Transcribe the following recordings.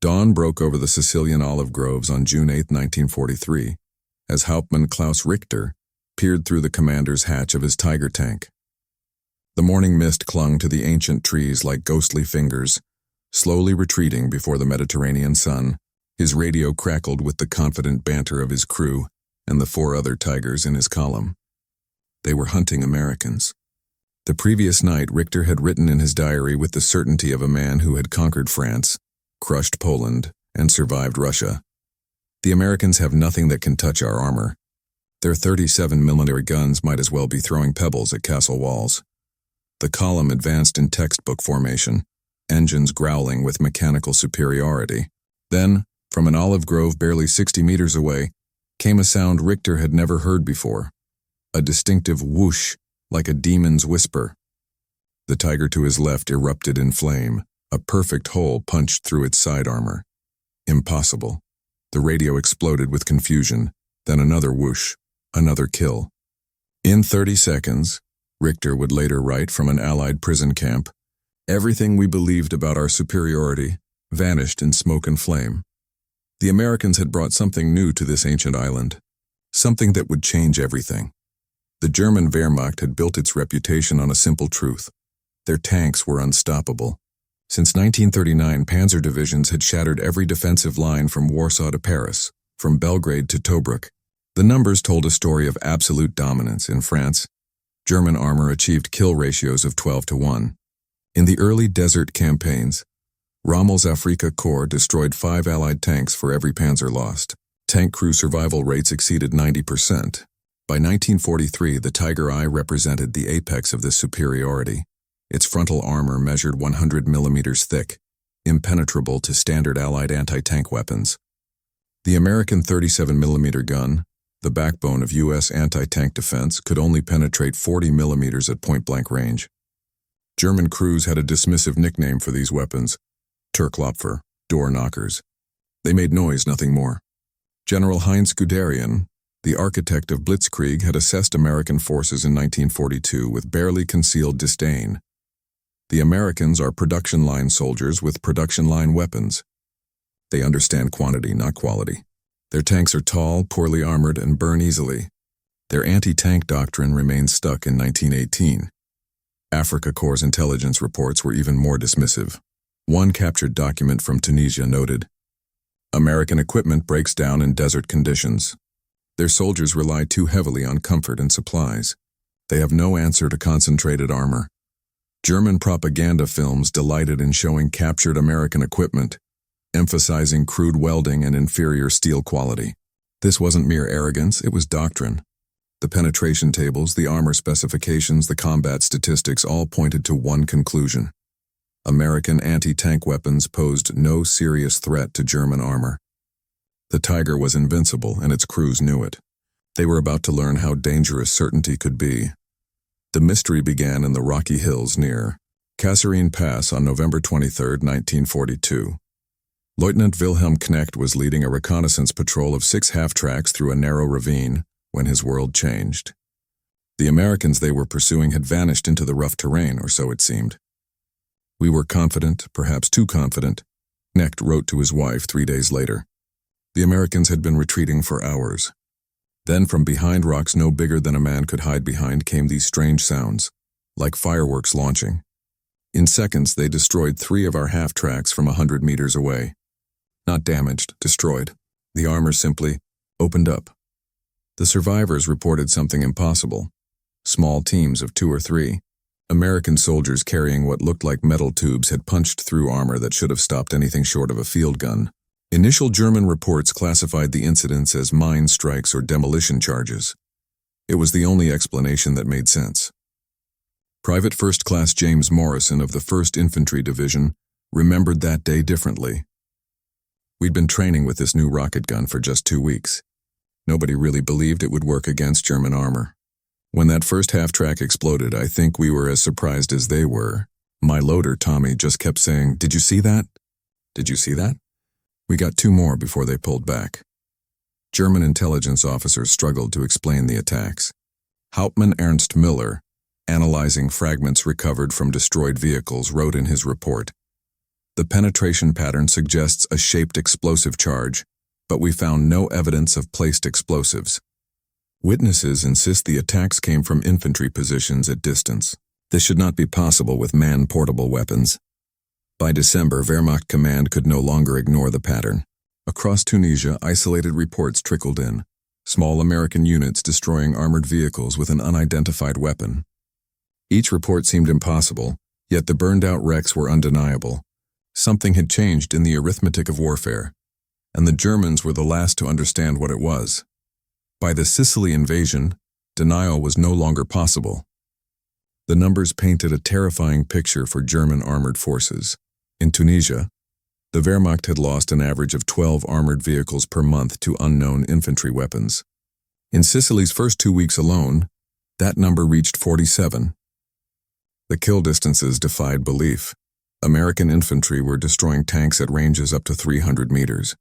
Dawn broke over the Sicilian olive groves on June 8, 1943, as Hauptmann Klaus Richter peered through the commander's hatch of his Tiger tank. The morning mist clung to the ancient trees like ghostly fingers, slowly retreating before the Mediterranean sun. His radio crackled with the confident banter of his crew and the 4 other Tigers in his column. They were hunting Americans. The previous night, Richter had written in his diary with the certainty of a man who had conquered France, crushed Poland, and survived Russia. The Americans have nothing that can touch our armor. Their 37mm guns might as well be throwing pebbles at castle walls. The column advanced in textbook formation, engines growling with mechanical superiority. Then, from an olive grove barely 60 meters away, came a sound Richter had never heard before. A distinctive whoosh, like a demon's whisper. The Tiger to his left erupted in flame, a perfect hole punched through its side armor. Impossible. The radio exploded with confusion, then another whoosh, another kill. In 30 seconds, Richter would later write from an Allied prison camp, everything we believed about our superiority vanished in smoke and flame. The Americans had brought something new to this ancient island, something that would change everything. The German Wehrmacht had built its reputation on a simple truth. Their tanks were unstoppable. Since 1939, panzer divisions had shattered every defensive line from Warsaw to Paris, from Belgrade to Tobruk. The numbers told a story of absolute dominance. In France, German armor achieved kill ratios of 12-1. In the early desert campaigns, Rommel's Afrika Korps destroyed 5 Allied tanks for every panzer lost. Tank crew survival rates exceeded 90%. By 1943, the Tiger I represented the apex of this superiority. Its frontal armor measured 100 millimeters thick, impenetrable to standard Allied anti-tank weapons. The American 37mm gun, the backbone of U.S. anti-tank defense, could only penetrate 40 millimeters at point-blank range. German crews had a dismissive nickname for these weapons, Turklopfer, door knockers. They made noise, nothing more. General Heinz Guderian, the architect of Blitzkrieg, had assessed American forces in 1942 with barely concealed disdain. The Americans are production line soldiers with production line weapons. They understand quantity, not quality. Their tanks are tall, poorly armored, and burn easily. Their anti-tank doctrine remains stuck in 1918. Afrika Korps' intelligence reports were even more dismissive. One captured document from Tunisia noted, American equipment breaks down in desert conditions. Their soldiers rely too heavily on comfort and supplies. They have no answer to concentrated armor. German propaganda films delighted in showing captured American equipment, emphasizing crude welding and inferior steel quality. This wasn't mere arrogance, it was doctrine. The penetration tables, the armor specifications, the combat statistics all pointed to one conclusion. American anti-tank weapons posed no serious threat to German armor. The Tiger was invincible, and its crews knew it. They were about to learn how dangerous certainty could be. The mystery began in the rocky hills near Kasserine Pass on November 23, 1942. Lieutenant Wilhelm Knecht was leading a reconnaissance patrol of 6 half-tracks through a narrow ravine when his world changed. The Americans they were pursuing had vanished into the rough terrain, or so it seemed. We were confident, perhaps too confident, Knecht wrote to his wife 3 days later. The Americans had been retreating for hours. Then from behind rocks no bigger than a man could hide behind came these strange sounds, like fireworks launching. In seconds they destroyed 3 of our half-tracks from 100 meters away. Not damaged, destroyed. The armor simply opened up. The survivors reported something impossible. Small teams of 2 or 3. American soldiers carrying what looked like metal tubes had punched through armor that should have stopped anything short of a field gun. Initial German reports classified the incidents as mine strikes or demolition charges. It was the only explanation that made sense. Private First Class James Morrison of the 1st Infantry Division remembered that day differently. We'd been training with this new rocket gun for just 2 weeks. Nobody really believed it would work against German armor. When that first half-track exploded, I think we were as surprised as they were. My loader, Tommy, just kept saying, "Did you see that? Did you see that?" We got 2 more before they pulled back. German intelligence officers struggled to explain the attacks. Hauptmann Ernst Müller, analyzing fragments recovered from destroyed vehicles, wrote in his report, The penetration pattern suggests a shaped explosive charge, but we found no evidence of placed explosives. Witnesses insist the attacks came from infantry positions at distance. This should not be possible with man-portable weapons. By December, Wehrmacht command could no longer ignore the pattern. Across Tunisia, isolated reports trickled in. Small American units destroying armored vehicles with an unidentified weapon. Each report seemed impossible, yet the burned-out wrecks were undeniable. Something had changed in the arithmetic of warfare, and the Germans were the last to understand what it was. By the Sicily invasion, denial was no longer possible. The numbers painted a terrifying picture for German armored forces. In Tunisia, the Wehrmacht had lost an average of 12 armored vehicles per month to unknown infantry weapons. In Sicily's first 2 weeks alone, that number reached 47. The kill distances defied belief. American infantry were destroying tanks at ranges up to 300 meters.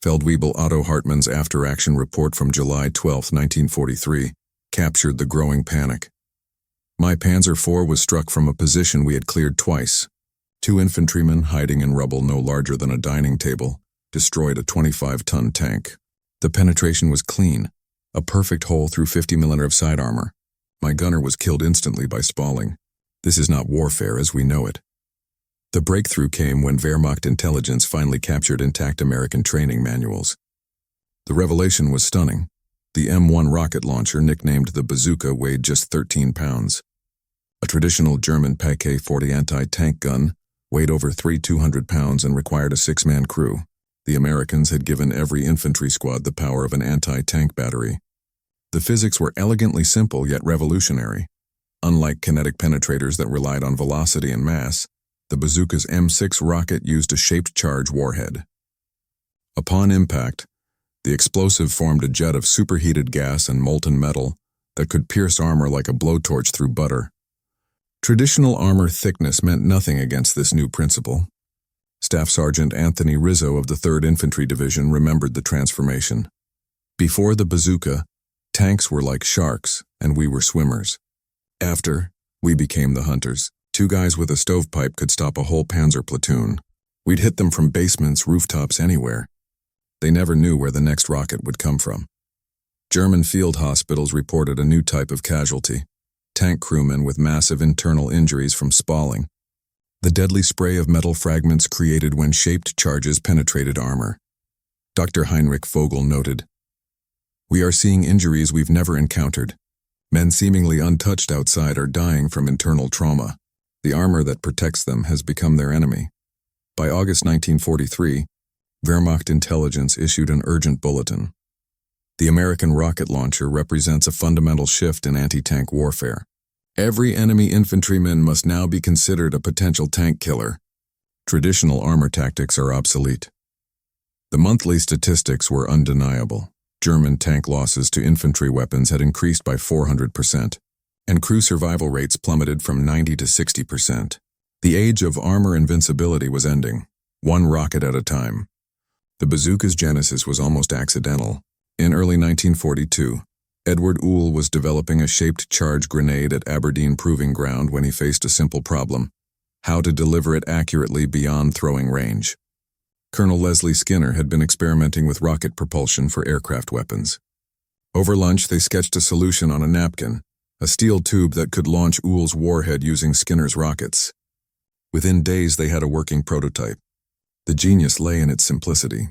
Feldwebel Otto Hartmann's after-action report from July 12, 1943, captured the growing panic. My Panzer IV was struck from a position we had cleared twice. 2 infantrymen hiding in rubble no larger than a dining table destroyed a 25-ton tank. The penetration was clean, a perfect hole through 50 mm of side armor. My gunner was killed instantly by spalling. This is not warfare as we know it. The breakthrough came when Wehrmacht intelligence finally captured intact American training manuals. The revelation was stunning. The M1 rocket launcher, nicknamed the Bazooka, weighed just 13 pounds. A traditional German Pak-40 anti-tank gun weighed over 200 pounds and required a 6-man crew. The Americans had given every infantry squad the power of an anti-tank battery. The physics were elegantly simple yet revolutionary. Unlike kinetic penetrators that relied on velocity and mass, the Bazooka's M6 rocket used a shaped charge warhead. Upon impact, the explosive formed a jet of superheated gas and molten metal that could pierce armor like a blowtorch through butter. Traditional armor thickness meant nothing against this new principle. Staff Sergeant Anthony Rizzo of the 3rd Infantry Division remembered the transformation. Before the Bazooka, tanks were like sharks and we were swimmers. After, we became the hunters. 2 guys with a stovepipe could stop a whole panzer platoon. We'd hit them from basements, rooftops, anywhere. They never knew where the next rocket would come from. German field hospitals reported a new type of casualty: tank crewmen with massive internal injuries from spalling. The deadly spray of metal fragments created when shaped charges penetrated armor. Dr. Heinrich Vogel noted, "We are seeing injuries we've never encountered. Men seemingly untouched outside are dying from internal trauma. The armor that protects them has become their enemy." By August 1943, Wehrmacht intelligence issued an urgent bulletin. The American rocket launcher represents a fundamental shift in anti-tank warfare. Every enemy infantryman must now be considered a potential tank killer. Traditional armor tactics are obsolete. The monthly statistics were undeniable. German tank losses to infantry weapons had increased by 400%. And crew survival rates plummeted from 90 to 60%. The age of armor invincibility was ending, one rocket at a time. The Bazooka's genesis was almost accidental. In early 1942, Edward Uhl was developing a shaped charge grenade at Aberdeen Proving Ground when he faced a simple problem: how to deliver it accurately beyond throwing range. Colonel Leslie Skinner had been experimenting with rocket propulsion for aircraft weapons. Over lunch, they sketched a solution on a napkin: a steel tube that could launch Uhl's warhead using Skinner's rockets. Within days, they had a working prototype. The genius lay in its simplicity.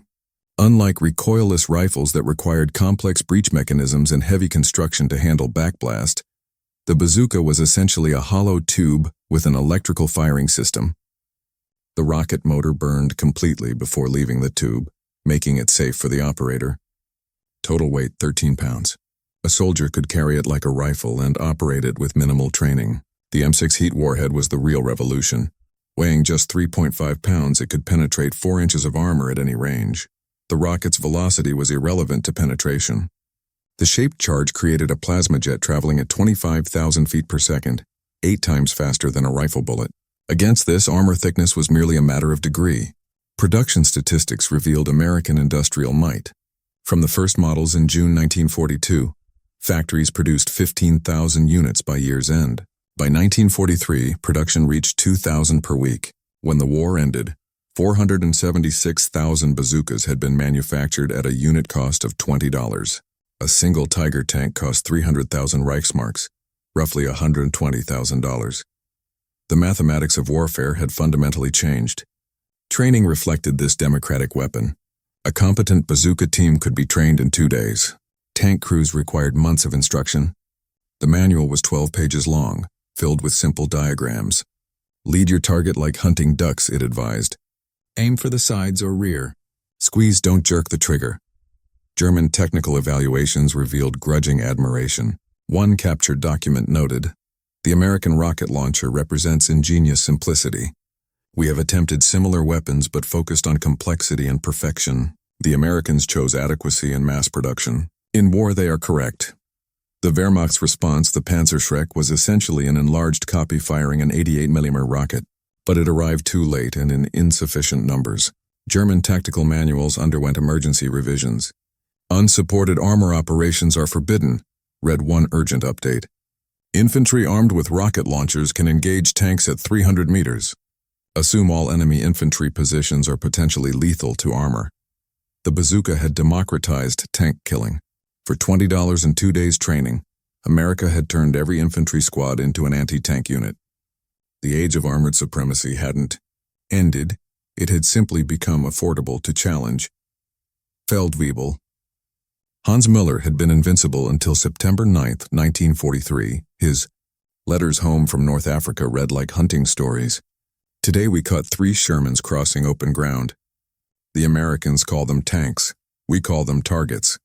Unlike recoilless rifles that required complex breech mechanisms and heavy construction to handle backblast, the Bazooka was essentially a hollow tube with an electrical firing system. The rocket motor burned completely before leaving the tube, making it safe for the operator. Total weight 13 pounds. A soldier could carry it like a rifle and operate it with minimal training. The M6 heat warhead was the real revolution. Weighing just 3.5 pounds, it could penetrate 4 inches of armor at any range. The rocket's velocity was irrelevant to penetration. The shaped charge created a plasma jet traveling at 25,000 feet per second, 8 times faster than a rifle bullet. Against this, armor thickness was merely a matter of degree. Production statistics revealed American industrial might. From the first models in June 1942, factories produced 15,000 units by year's end. By 1943, production reached 2,000 per week. When the war ended, 476,000 bazookas had been manufactured at a unit cost of $20. A single Tiger tank cost 300,000 Reichsmarks, roughly $120,000. The mathematics of warfare had fundamentally changed. Training reflected this democratic weapon. A competent bazooka team could be trained in 2 days. Tank crews required months of instruction. The manual was 12 pages long, filled with simple diagrams. Lead your target like hunting ducks, it advised. Aim for the sides or rear. Squeeze, don't jerk the trigger. German technical evaluations revealed grudging admiration. One captured document noted, "The American rocket launcher represents ingenious simplicity. We have attempted similar weapons but focused on complexity and perfection. The Americans chose adequacy and mass production. In war they are correct." The Wehrmacht's response, the Panzerschreck, was essentially an enlarged copy firing an 88mm rocket, but it arrived too late and in insufficient numbers. German tactical manuals underwent emergency revisions. "Unsupported armor operations are forbidden," read one urgent update. "Infantry armed with rocket launchers can engage tanks at 300 meters. Assume all enemy infantry positions are potentially lethal to armor." The bazooka had democratized tank killing. For $20 and 2 days training, America had turned every infantry squad into an anti-tank unit. The age of armored supremacy hadn't ended, it had simply become affordable to challenge. Feldwebel. Hans Müller had been invincible until September 9, 1943. His letters home from North Africa read like hunting stories. "Today we caught 3 Shermans crossing open ground. The Americans call them tanks. We call them targets."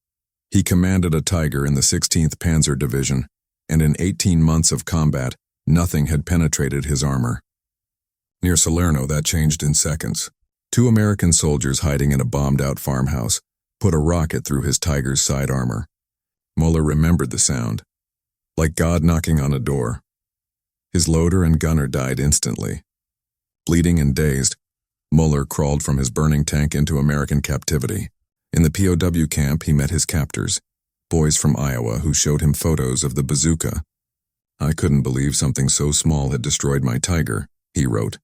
He commanded a Tiger in the 16th Panzer Division, and in 18 months of combat, nothing had penetrated his armor. Near Salerno, that changed in seconds. 2 American soldiers hiding in a bombed-out farmhouse put a rocket through his Tiger's side armor. Müller remembered the sound, like God knocking on a door. His loader and gunner died instantly. Bleeding and dazed, Müller crawled from his burning tank into American captivity. In the POW camp, he met his captors, boys from Iowa who showed him photos of the bazooka. "I couldn't believe something so small had destroyed my Tiger," he wrote.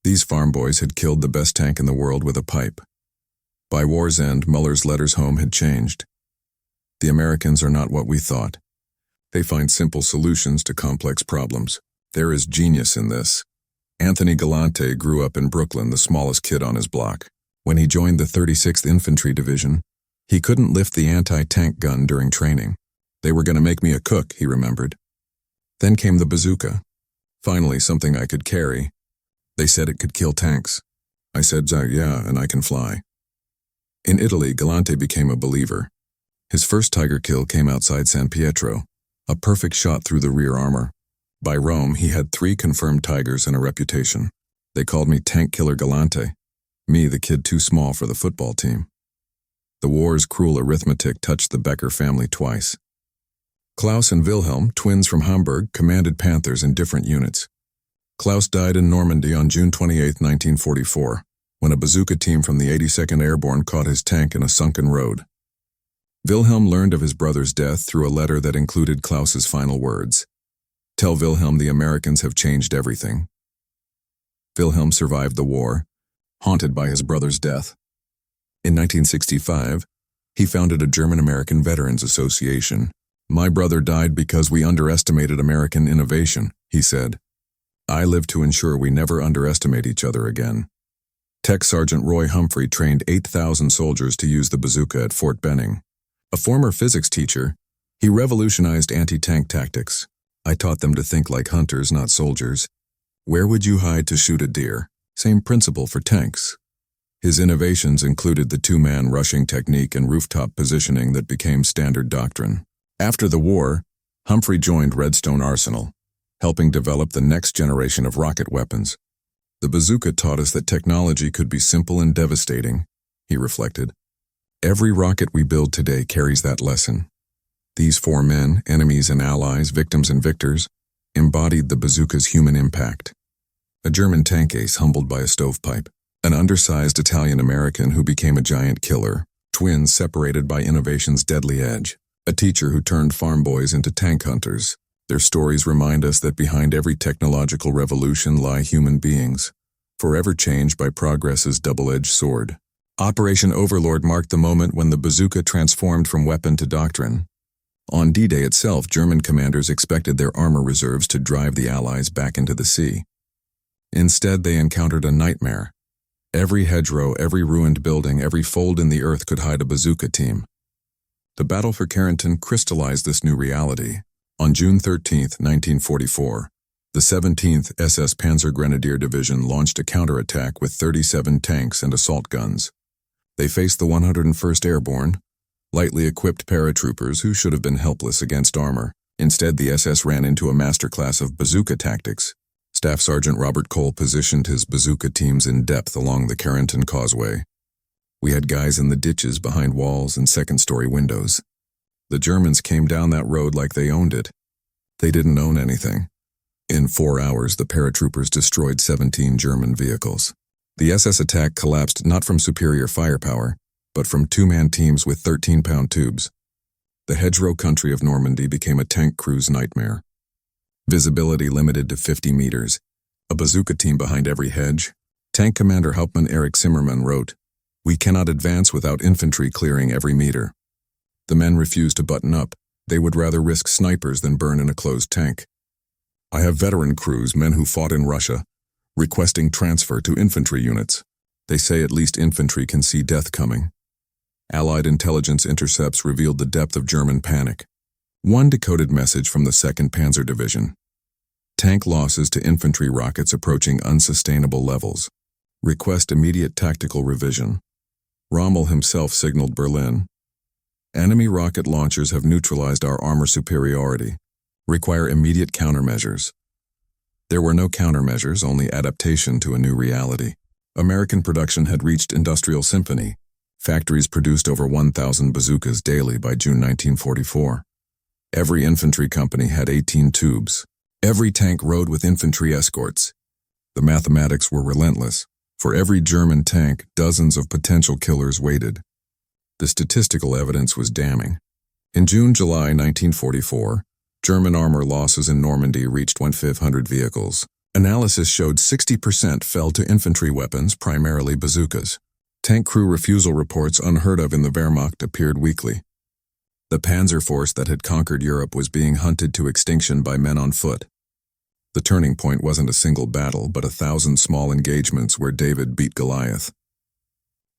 These farm boys had killed the best tank in the world with a pipe. By war's end, Müller's letters home had changed. "The Americans are not what we thought. They find simple solutions to complex problems. There is genius in this." Anthony Galante grew up in Brooklyn, the smallest kid on his block. When he joined the 36th Infantry Division, he couldn't lift the anti-tank gun during training. "They were going to make me a cook," he remembered. Then came the bazooka. Finally, something I could carry. They said it could kill tanks. I said, "Yeah, and I can fly." In Italy, Galante became a believer. His first Tiger kill came outside San Pietro, a perfect shot through the rear armor. By Rome, he had 3 confirmed Tigers and a reputation. They called me Tank Killer Galante, me the kid too small for the football team. The war's cruel arithmetic touched the Becker family twice. Klaus and Wilhelm, twins from Hamburg, commanded Panthers in different units. Klaus died in Normandy on June 28, 1944, when a bazooka team from the 82nd Airborne caught his tank in a sunken road. Wilhelm learned of his brother's death through a letter that included Klaus's final words. "Tell Wilhelm the Americans have changed everything." Wilhelm survived the war, haunted by his brother's death. In 1965, he founded a German-American Veterans Association. "My brother died because we underestimated American innovation," he said. "I live to ensure we never underestimate each other again." Tech Sergeant Roy Humphrey trained 8,000 soldiers to use the bazooka at Fort Benning. A former physics teacher, he revolutionized anti-tank tactics. "I taught them to think like hunters, not soldiers. Where would you hide to shoot a deer? Same principle for tanks." His innovations included the 2-man rushing technique and rooftop positioning that became standard doctrine. After the war, Humphrey joined Redstone Arsenal, helping develop the next generation of rocket weapons. "The bazooka taught us that technology could be simple and devastating," he reflected. "Every rocket we build today carries that lesson." These 4 men, enemies and allies, victims and victors, embodied the bazooka's human impact. A German tank ace humbled by a stovepipe, an undersized Italian-American who became a giant killer, twins separated by innovation's deadly edge, a teacher who turned farm boys into tank hunters. Their stories remind us that behind every technological revolution lie human beings, forever changed by progress's double-edged sword. Operation Overlord marked the moment when the bazooka transformed from weapon to doctrine. On D-Day itself, German commanders expected their armor reserves to drive the Allies back into the sea. Instead, they encountered a nightmare. Every hedgerow, every ruined building, every fold in the earth could hide a bazooka team. The battle for Carrington crystallized this new reality. On June 13, 1944, the 17th SS Panzer Grenadier Division launched a counterattack with 37 tanks and assault guns. They faced the 101st Airborne, lightly equipped paratroopers who should have been helpless against armor. Instead, the SS ran into a masterclass of bazooka tactics. Staff Sergeant Robert Cole positioned his bazooka teams in depth along the Carrington Causeway. We had guys in the ditches behind walls and second-story windows. The Germans came down that road like they owned it. They didn't own anything. In 4 hours, the paratroopers destroyed 17 German vehicles. The SS attack collapsed not from superior firepower, but from two-man teams with 13-pound tubes. The hedgerow country of Normandy became a tank crew's nightmare. Visibility limited to 50 meters, a bazooka team behind every hedge. Tank Commander Hauptmann Erich Zimmermann wrote, "We cannot advance without infantry clearing every meter." The men refused to button up. They would rather risk snipers than burn in a closed tank. I have veteran crews, men who fought in Russia, requesting transfer to infantry units. They say at least infantry can see death coming. Allied intelligence intercepts revealed the depth of German panic. One decoded message from the 2nd Panzer Division. Tank losses to infantry rockets approaching unsustainable levels. Request immediate tactical revision. Rommel himself signaled Berlin. Enemy rocket launchers have neutralized our armor superiority. Require immediate countermeasures. There were no countermeasures, only adaptation to a new reality. American production had reached industrial symphony. Factories produced over 1,000 bazookas daily by June 1944. Every infantry company had 18 tubes. Every tank rode with infantry escorts. The mathematics were relentless. For every German tank, dozens of potential killers waited. The statistical evidence was damning. In June-July 1944, German armor losses in Normandy reached 1,500 vehicles. Analysis showed 60% fell to infantry weapons, primarily bazookas. Tank crew refusal reports unheard of in the Wehrmacht appeared weekly. The panzer force that had conquered Europe was being hunted to extinction by men on foot. The turning point wasn't a single battle, but 1,000 small engagements where David beat Goliath.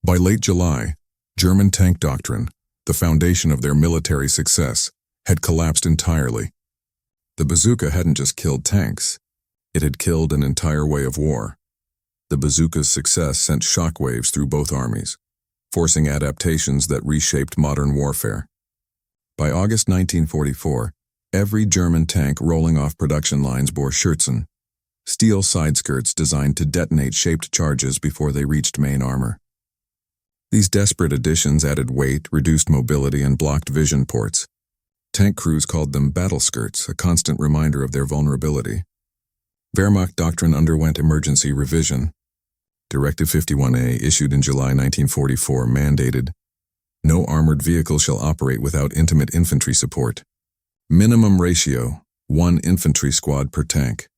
By late July, German tank doctrine, the foundation of their military success, had collapsed entirely. The bazooka hadn't just killed tanks, it had killed an entire way of war. The bazooka's success sent shockwaves through both armies, forcing adaptations that reshaped modern warfare. By August 1944, every German tank rolling off production lines bore Schürzen, steel side skirts designed to detonate shaped charges before they reached main armor. These desperate additions added weight, reduced mobility, and blocked vision ports. Tank crews called them battle skirts, a constant reminder of their vulnerability. Wehrmacht doctrine underwent emergency revision. Directive 51A, issued in July 1944, mandated, "No armored vehicle shall operate without intimate infantry support. Minimum ratio, 1 infantry squad per tank."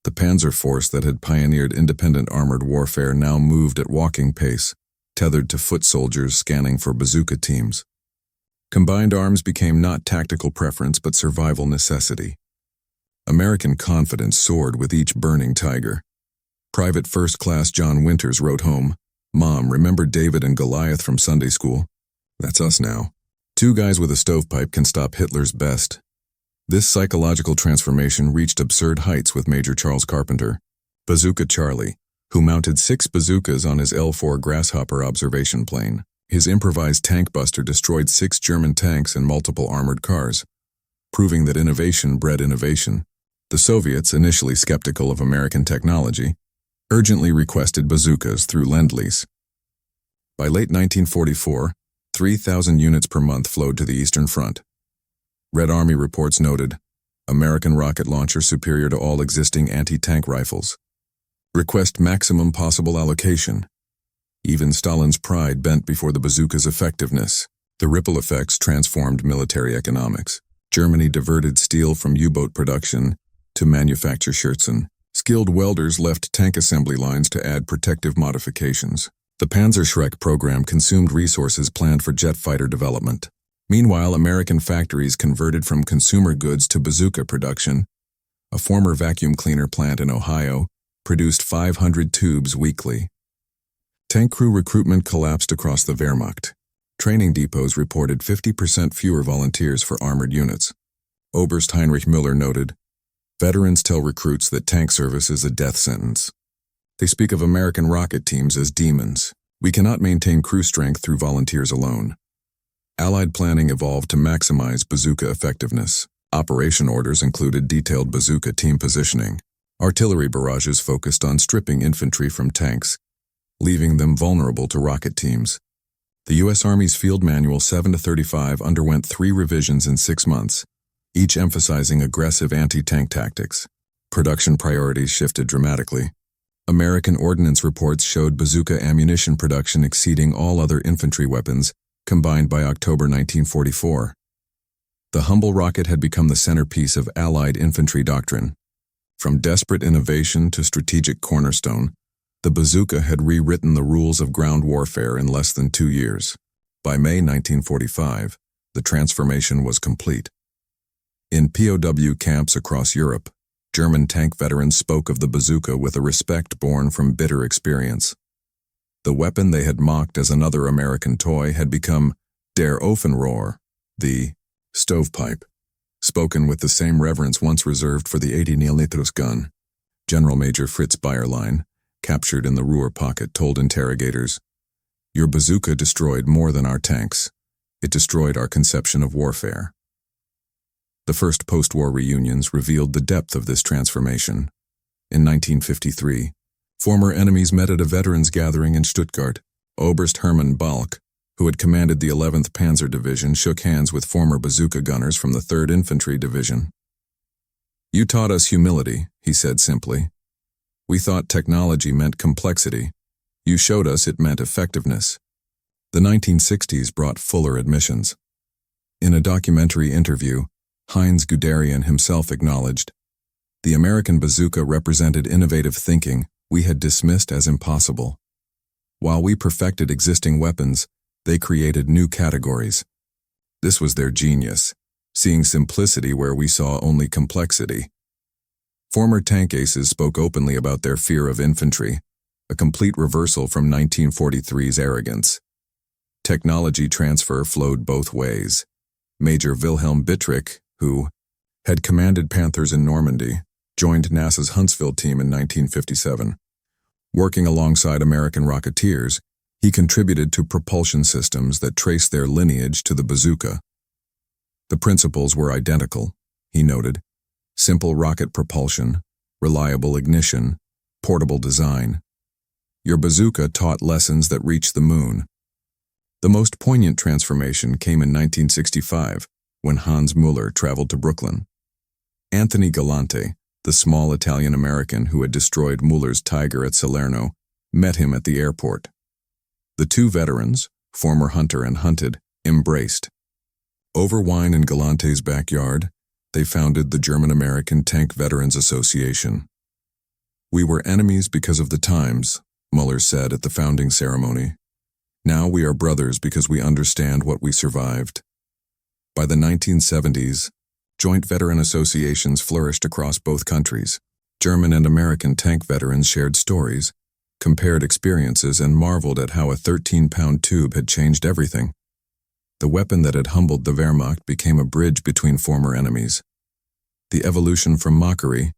The panzer force that had pioneered independent armored warfare now moved at walking pace, tethered to foot soldiers scanning for bazooka teams. Combined arms became not tactical preference but survival necessity. American confidence soared with each burning Tiger. Private First Class John Winters wrote home, "Mom, remember David and Goliath from Sunday school? That's us now. 2 guys with a stovepipe can stop Hitler's best." This psychological transformation reached absurd heights with Major Charles Carpenter, Bazooka Charlie, who mounted 6 bazookas on his L-4 Grasshopper observation plane. His improvised tank buster destroyed 6 German tanks and multiple armored cars, proving that innovation bred innovation. The Soviets, initially skeptical of American technology, urgently requested bazookas through Lend-Lease. By late 1944, 3,000 units per month flowed to the Eastern Front. Red Army reports noted, American rocket launcher superior to all existing anti-tank rifles. Request maximum possible allocation. Even Stalin's pride bent before the bazooka's effectiveness. The ripple effects transformed military economics. Germany diverted steel from U-boat production to manufacture Schürzen, Skilled welders left tank assembly lines to add protective modifications. The Panzerschreck program consumed resources planned for jet fighter development. Meanwhile, American factories converted from consumer goods to bazooka production. A former vacuum cleaner plant in Ohio produced 500 tubes weekly. Tank crew recruitment collapsed across the Wehrmacht. Training depots reported 50% fewer volunteers for armored units. Oberst Heinrich Müller noted, "Veterans tell recruits that tank service is a death sentence. They speak of American rocket teams as demons. We cannot maintain crew strength through volunteers alone." Allied planning evolved to maximize bazooka effectiveness. Operation orders included detailed bazooka team positioning. Artillery barrages focused on stripping infantry from tanks, leaving them vulnerable to rocket teams. The U.S. Army's Field Manual 7-35 underwent 3 revisions in 6 months, each emphasizing aggressive anti-tank tactics. Production priorities shifted dramatically. American ordnance reports showed bazooka ammunition production exceeding all other infantry weapons, combined by October 1944. The humble rocket had become the centerpiece of Allied infantry doctrine. From desperate innovation to strategic cornerstone, the bazooka had rewritten the rules of ground warfare in less than 2 years. By May 1945, the transformation was complete. In POW camps across Europe, German tank veterans spoke of the bazooka with a respect born from bitter experience. The weapon they had mocked as another American toy had become der Ofenrohr, the stovepipe, spoken with the same reverence once reserved for the 80 mm gun. General Major Fritz Bayerlein, captured in the Ruhr pocket, told interrogators, "Your bazooka destroyed more than our tanks. It destroyed our conception of warfare." The first post-war reunions revealed the depth of this transformation. In 1953, former enemies met at a veterans gathering in Stuttgart. Oberst Hermann Balk, who had commanded the 11th Panzer Division, shook hands with former bazooka gunners from the 3rd Infantry Division. "You taught us humility," he said simply. "We thought technology meant complexity. You showed us it meant effectiveness." The 1960s brought fuller admissions. In a documentary interview, Heinz Guderian himself acknowledged, "The American bazooka represented innovative thinking we had dismissed as impossible. While we perfected existing weapons, they created new categories. This was their genius, seeing simplicity where we saw only complexity." Former tank aces spoke openly about their fear of infantry, a complete reversal from 1943's arrogance. Technology transfer flowed both ways. Major Wilhelm Bittrich, who had commanded Panthers in Normandy, joined NASA's Huntsville team in 1957. Working alongside American rocketeers, he contributed to propulsion systems that traced their lineage to the bazooka. The principles were identical, he noted: simple rocket propulsion, reliable ignition, portable design. Your bazooka taught lessons that reached the moon. The most poignant transformation came in 1965, when Hans Müller traveled to Brooklyn. Anthony Galante, the small Italian-American who had destroyed Müller's Tiger at Salerno, met him at the airport. The two veterans, former hunter and hunted, embraced. Over wine in Galante's backyard, they founded the German-American Tank Veterans Association. "We were enemies because of the times," Müller said at the founding ceremony. "Now we are brothers because we understand what we survived." By the 1970s, joint veteran associations flourished across both countries. German and American tank veterans shared stories, compared experiences, and marveled at how a 13-pound tube had changed everything. The weapon that had humbled the Wehrmacht became a bridge between former enemies. The evolution from mockery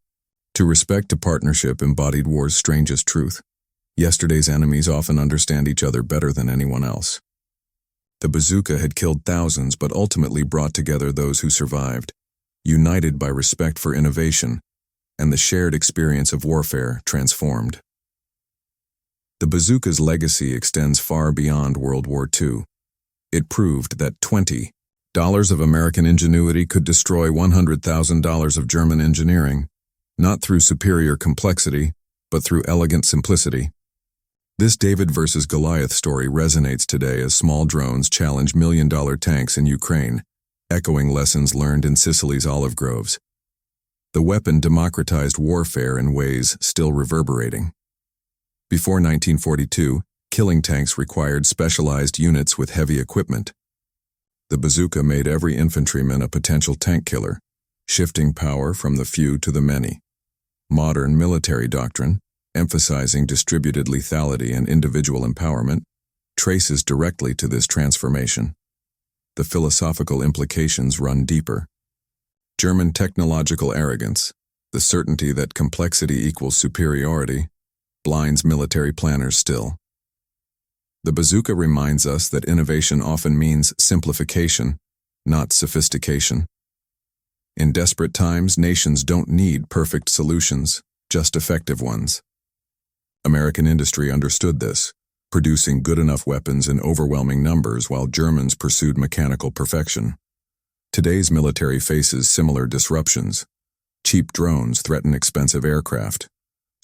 to respect to partnership embodied war's strangest truth. Yesterday's enemies often understand each other better than anyone else. The bazooka had killed thousands but ultimately brought together those who survived, united by respect for innovation, and the shared experience of warfare transformed. The bazooka's legacy extends far beyond World War II. It proved that $20 of American ingenuity could destroy $100,000 of German engineering, not through superior complexity, but through elegant simplicity. This David versus Goliath story resonates today as small drones challenge million-dollar tanks in Ukraine, echoing lessons learned in Sicily's olive groves. The weapon democratized warfare in ways still reverberating. Before 1942, killing tanks required specialized units with heavy equipment. The bazooka made every infantryman a potential tank killer, shifting power from the few to the many. Modern military doctrine, emphasizing distributed lethality and individual empowerment, traces directly to this transformation. The philosophical implications run deeper. German technological arrogance, the certainty that complexity equals superiority, blinds military planners still. The bazooka reminds us that innovation often means simplification, not sophistication. In desperate times, nations don't need perfect solutions, just effective ones. American industry understood this, producing good enough weapons in overwhelming numbers while Germans pursued mechanical perfection. Today's military faces similar disruptions. Cheap drones threaten expensive aircraft.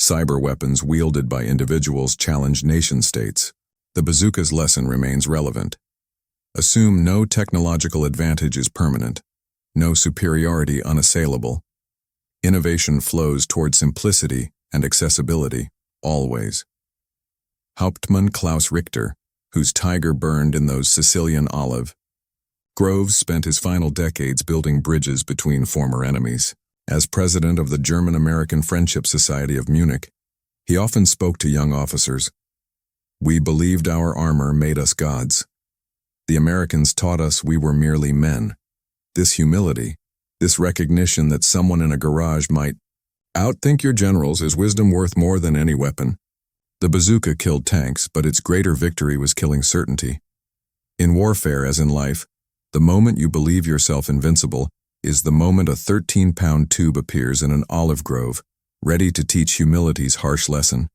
Cyber weapons wielded by individuals challenge nation-states. The bazooka's lesson remains relevant. Assume no technological advantage is permanent, no superiority unassailable. Innovation flows toward simplicity and accessibility, always. Hauptmann Klaus Richter, whose tiger burned in those Sicilian olive groves, spent his final decades building bridges between former enemies. As president of the German-American Friendship Society of Munich, he often spoke to young officers. We believed our armor made us gods. The Americans taught us we were merely men. This humility, this recognition that someone in a garage might outthink your generals is wisdom worth more than any weapon. The bazooka killed tanks, but its greater victory was killing certainty. In warfare, as in life, the moment you believe yourself invincible is the moment a 13-pound tube appears in an olive grove, ready to teach humility's harsh lesson.